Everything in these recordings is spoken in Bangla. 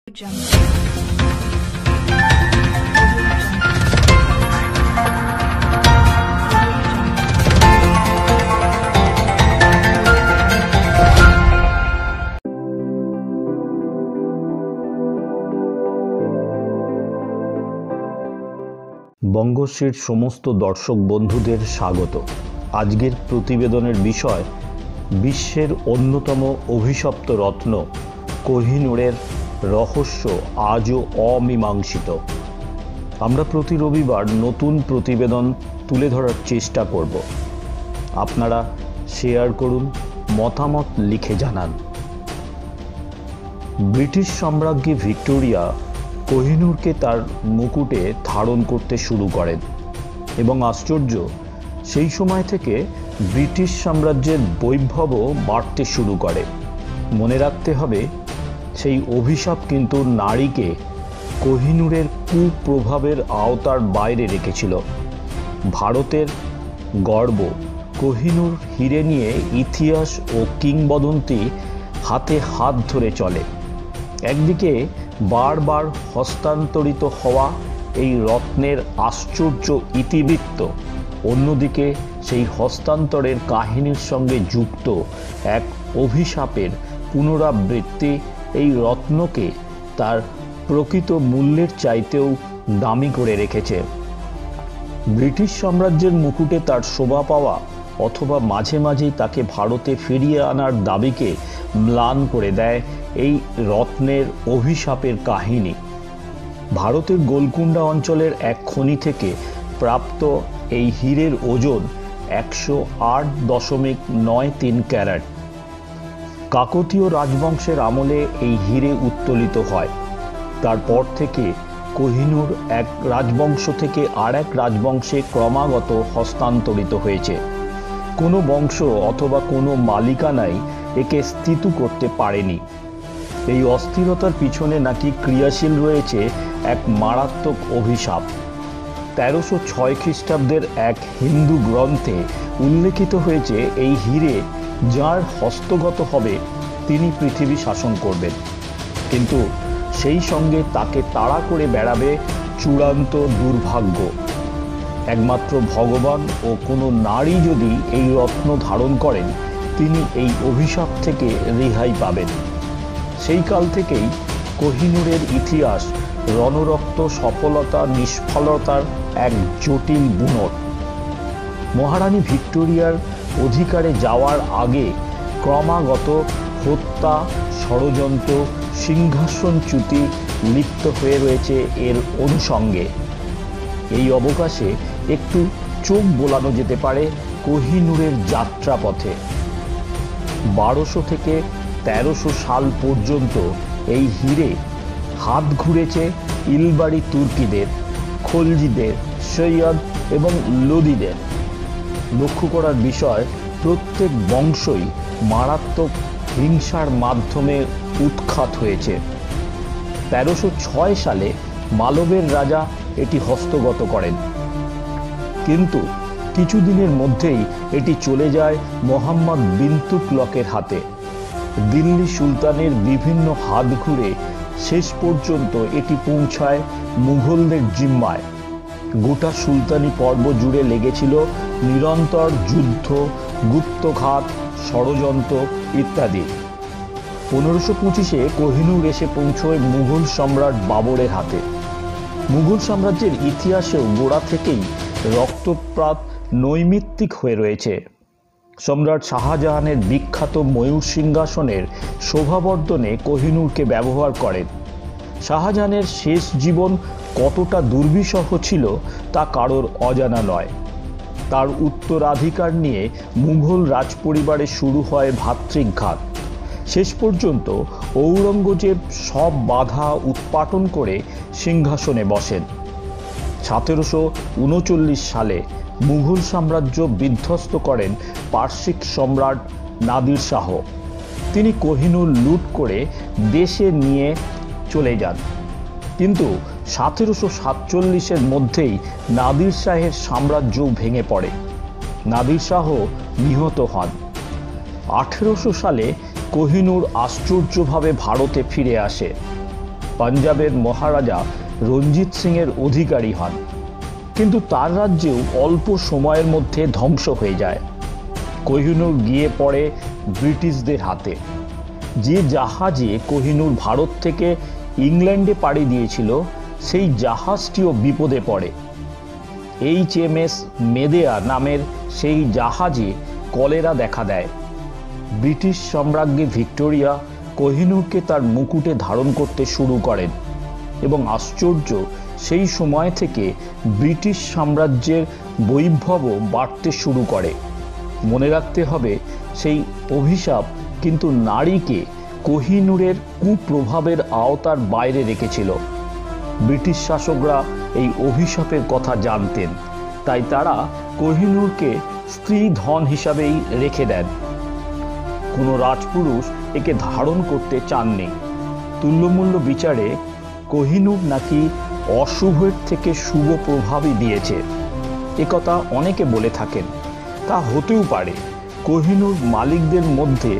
বঙ্গশ্রীর সমস্ত দর্শক বন্ধুদের স্বাগত। আজকের প্রতিবেদনের বিষয় বিশ্বের অন্যতম অভিশপ্ত রত্ন কোহিনূরের রহস্য আজও অমীমাংসিত। আমরা প্রতি রবিবার নতুন প্রতিবেদন তুলে ধরার চেষ্টা করব। আপনারা শেয়ার করুন, মতামত লিখে জানান। ব্রিটিশ সম্রাজ্ঞী ভিক্টোরিয়া কোহিনূরকে তার মুকুটে ধারণ করতে শুরু করেন এবং আশ্চর্য, সেই সময় থেকে ব্রিটিশ সাম্রাজ্যের বৈভবও বাড়তে শুরু করে। মনে রাখতে হবে, সেই অভিশাপ কিন্তু নারীকে কোহিনূরের কুপ্রভাবের আওতার বাইরে রেখেছিল। ভারতের গর্ব কোহিনূর হিরে নিয়ে ইতিহাস ও কিংবদন্তি হাতে হাত ধরে চলে। একদিকে বারবার হস্তান্তরিত হওয়া এই রত্নের আশ্চর্য ইতিবৃত্ত, অন্যদিকে সেই হস্তান্তরের কাহিনীর সঙ্গে যুক্ত এক অভিশাপের পুনরাবৃত্তি এই রত্নকে তার প্রকৃত মূল্যের চাইতেও দামি করে রেখেছে। ব্রিটিশ সাম্রাজ্যের মুকুটে তার শোভা পাওয়া অথবা মাঝে মাঝেই তাকে ভারতে ফিরিয়ে আনার দাবিকে ম্লান করে দেয় এই রত্নের অভিশাপের কাহিনী। ভারতের গোলকুন্ডা অঞ্চলের এক খনি থেকে প্রাপ্ত এই হীরের ওজন 108.93 ক্যারেট। কাকতীয় রাজবংশের আমলে এই হীরে উত্তোলিত হয়। তারপর থেকে কোহিনূর এক রাজবংশ থেকে আর এক রাজবংশে ক্রমাগত হস্তান্তরিত হয়েছে। কোনো বংশ অথবা কোনো মালিকানাই একে স্থিত করতে পারেনি। এই অস্থিরতার পিছনে নাকি ক্রিয়াশীল রয়েছে এক মারাত্মক অভিশাপ। 1306 খ্রিস্টাব্দের এক হিন্দু গ্রন্থে উল্লেখিত হয়েছে, এই হীরে যার হস্তগত হবে তিনি পৃথিবী শাসন করবেন, কিন্তু সেই সঙ্গে তাকে তাড়া করে বেড়াবে চূড়ান্ত দুর্ভাগ্য। একমাত্র ভগবান ও কোনো নারী যদি এই রত্ন ধারণ করেন, তিনি এই অভিশাপ থেকে রেহাই পাবেন। সেই কাল থেকেই কোহিনূরের ইতিহাস রণরক্ত, সফলতা, নিষ্ফলতার এক জটিল বুনট। মহারানী ভিক্টোরিয়ার অধিকারে যাওয়ার আগে ক্রমাগত হত্যা, ষড়যন্ত্র, সিংহাসনচ্যুতি লিপ্ত হয়ে রয়েছে এর অনুষঙ্গে। এই অবকাশে একটু চোখ বোলানো যেতে পারে কোহিনূরের যাত্রাপথে। 1200 থেকে 1300 সাল পর্যন্ত এই হীরে হাত ঘুরেছে ইলবাড়ি তুর্কিদের, খলজিদের, সৈয়দ এবং লোদিদের। লক্ষ্য করার বিষয়, প্রত্যেক বংশই মারাত্মক হিংসার মাধ্যমে উৎখাত হয়েছে। 1306 সালে মালবের রাজা এটি হস্তগত করেন, কিন্তু কিছুদিনের মধ্যেই এটি চলে যায় মোহাম্মদ বিন তুগলকের হাতে। দিল্লি সুলতানের বিভিন্ন হাত ঘুরে শেষ পর্যন্ত এটি পৌঁছায় মুঘলদের জিম্মায়। গোটা সুলতানি পর্ব জুড়ে লেগেছিল নিরন্তর যুদ্ধ, গুপ্তঘাত, ষড়যন্ত্র ইত্যাদি। 1525-এ কোহিনূর এসে পৌঁছয় মুঘল সম্রাট বাবরের হাতে। মুঘল সাম্রাজ্যের ইতিহাসেও গোড়া থেকেই রক্তপাত নৈমিত্তিক হয়ে রয়েছে। সম্রাট শাহজাহানের বিখ্যাত ময়ূর সিংহাসনের শোভাবর্ধনে কোহিনূরকে ব্যবহার করেন। শাহজাহানের শেষ জীবন কতটা দুর্বিষহ ছিল তা কারোর অজানা নয়। তার উত্তরাধিকার নিয়ে মুঘল রাজপরিবারে শুরু হয় ভাতৃঘাত। শেষ পর্যন্ত ঔরঙ্গজেব সব বাধা উৎপাটন করে সিংহাসনে বসেন। 1739 সালে মুঘল সাম্রাজ্য বিধ্বস্ত করেন পারসিক সম্রাট নাদির শাহ। তিনি কোহিনূর লুট করে দেশে নিয়ে চলে যান, কিন্তু 1747-এর মধ্যেই নাদির শাহের সাম্রাজ্য ভেঙে পড়ে। নাদির শাহ নিহত হন। 1800 সালে কোহিনূর আশ্চর্যভাবে ভারতে ফিরে আসে। পাঞ্জাবের মহারাজা রঞ্জিত সিংয়ের অধিকারী হন, কিন্তু তার রাজ্যেও অল্প সময়ের মধ্যে ধ্বংস হয়ে যায়। কোহিনূর গিয়ে পড়ে ব্রিটিশদের হাতে। যে জাহাজে কোহিনূর ভারত থেকে ইংল্যান্ডে পাড়ি দিয়েছিল সেই জাহাজটিও বিপদে পড়ে। HMS মেদেয়া নামের সেই জাহাজে কলেরা দেখা দেয়। ব্রিটিশ সম্রাজ্ঞী ভিক্টোরিয়া কোহিনূরকে তার মুকুটে ধারণ করতে শুরু করেন এবং আশ্চর্য, সেই সময় থেকে ব্রিটিশ সাম্রাজ্যের বৈভবও বাড়তে শুরু করে। মনে রাখতে হবে, সেই অভিশাপ কিন্তু নারীকে কোহিনূরের কুপ্রভাবের আওতার বাইরে রেখেছিল। ব্রিটিশ শাসকরা এই অভিশাপের কথা জানতেন, তাই তারা কোহিনূরকে স্ত্রী ধন হিসাবেই রেখে দেন। কোনো রাজপুরুষ একে ধারণ করতে চাননি। তুল্যমূল্য বিচারে কোহিনূর নাকি অশুভের থেকে শুভ প্রভাবই দিয়েছে, একথা অনেকে বলে থাকেন। তা হতেও পারে। কোহিনূর মালিকদের মধ্যে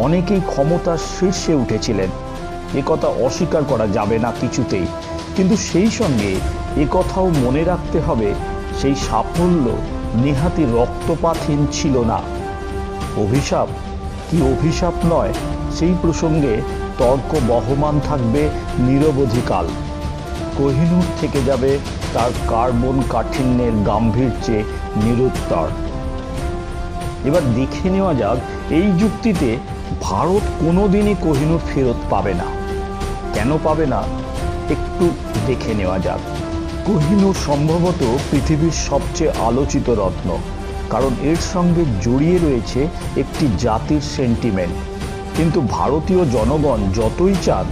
অনেকেই ক্ষমতার শীর্ষে উঠেছিলেন, একথা অস্বীকার করা যাবে না কিছুতেই। কিন্তু সেই সঙ্গে একথাও মনে রাখতে হবে, সেই সাফল্য নেহাতি রক্তপাতহীন ছিল না। অভিশাপ কি অভিশাপ নয়, সেই প্রসঙ্গে তর্ক বহমান থাকবে নিরবধিকাল। কোহিনূর থেকে যাবে তার কার্বন কাঠিন্যের গাম্ভীর্যে নিরুত্তর। এবার দেখে নেওয়া যাক, এই যুক্তিতে ভারত কোনোদিনই কোহিনূর ফেরত পাবে না। কেন পাবে না একটু দেখে নেওয়া যাক। কোহিনূর সম্ভবত পৃথিবীর সবচেয়ে আলোচিত রত্ন, কারণ এর সঙ্গে জড়িয়ে রয়েছে একটি জাতির সেন্টিমেন্ট। কিন্তু ভারতীয় জনগণ যতই চান,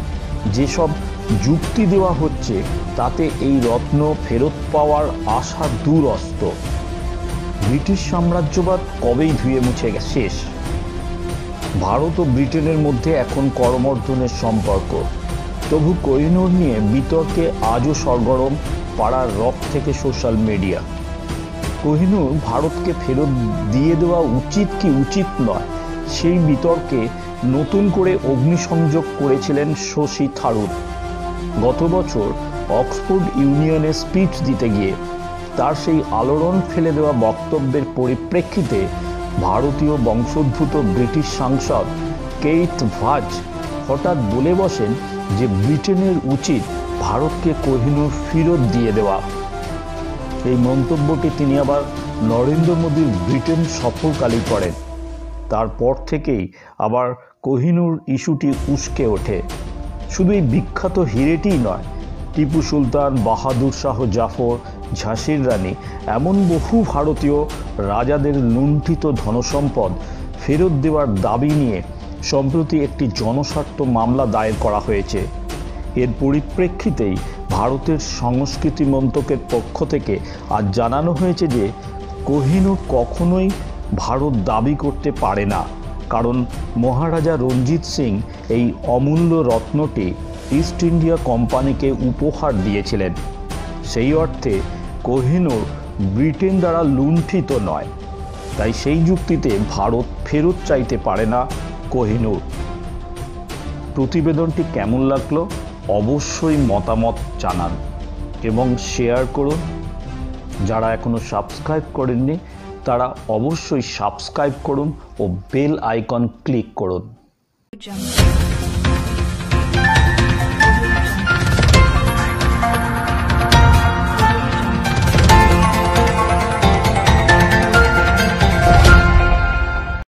যেসব যুক্তি দেওয়া হচ্ছে তাতে এই রত্ন ফেরত পাওয়ার আশা দূরস্ত। ব্রিটিশ সাম্রাজ্যবাদ কবেই ধুয়ে মুছে শেষ। ভারত ও ব্রিটেনের মধ্যে এখন করমর্দনের সম্পর্ক। তবু কোহিনূর নিয়ে বিতর্কে আজও সরগরম পাড়ার রক থেকে সোশ্যাল মিডিয়া। কোহিনূর ভারতকে ফেরত দিয়ে দেওয়া উচিত কি উচিত নয়, সেই বিতর্কে নতুন করে অগ্নিসংযোগ করেছিলেন শশী থারুর। গত বছর অক্সফোর্ড ইউনিয়নে স্পিচ দিতে গিয়ে তার সেই আলোড়ন ফেলে দেওয়া বক্তব্যের পরিপ্রেক্ষিতে ভারতীয় বংশোদ্ভূত ব্রিটিশ সাংসদ কেইথ ভাজ হঠাৎ বলে বসেন যে ব্রিটেনের উচিত ভারতকে কোহিনূর ফেরত দিয়ে দেওয়া। এই মন্তব্যটি তিনি আবার নরেন্দ্র মোদীর ব্রিটেন সফরকালে করেন। তারপর থেকেই আবার কোহিনূর ইস্যুটি উস্কে ওঠে। শুধু এই বিখ্যাত হিরেটিই নয়, টিপু সুলতান, বাহাদুর শাহ জাফর, ঝাঁসির রানী, এমন বহু ভারতীয় রাজাদের লুণ্ঠিত ধনসম্পদ ফেরত দেওয়ার দাবি নিয়ে সম্প্রতি একটি জনস্বার্থ মামলা দায়ের করা হয়েছে। এর পরিপ্রেক্ষিতেই ভারতের সংস্কৃতি মন্ত্রকের পক্ষ থেকে আজ জানানো হয়েছে যে কোহিনূর কখনোই ভারত দাবি করতে পারে না, কারণ মহারাজা রঞ্জিত সিং এই অমূল্য রত্নটি ইস্ট ইন্ডিয়া কোম্পানিকে উপহার দিয়েছিলেন। সেই অর্থে কোহিনূর ব্রিটেন দ্বারা লুণ্ঠিত নয়, তাই সেই যুক্তিতে ভারত ফেরত চাইতে পারে না কোহিনূর। প্রতিবেদনটি কেমন লাগলো অবশ্যই মতামত জানান এবং শেয়ার করুন। যারা এখনো সাবস্ক্রাইব করেননি তারা অবশ্যই সাবস্ক্রাইব করুন ও বেল আইকন ক্লিক করুন।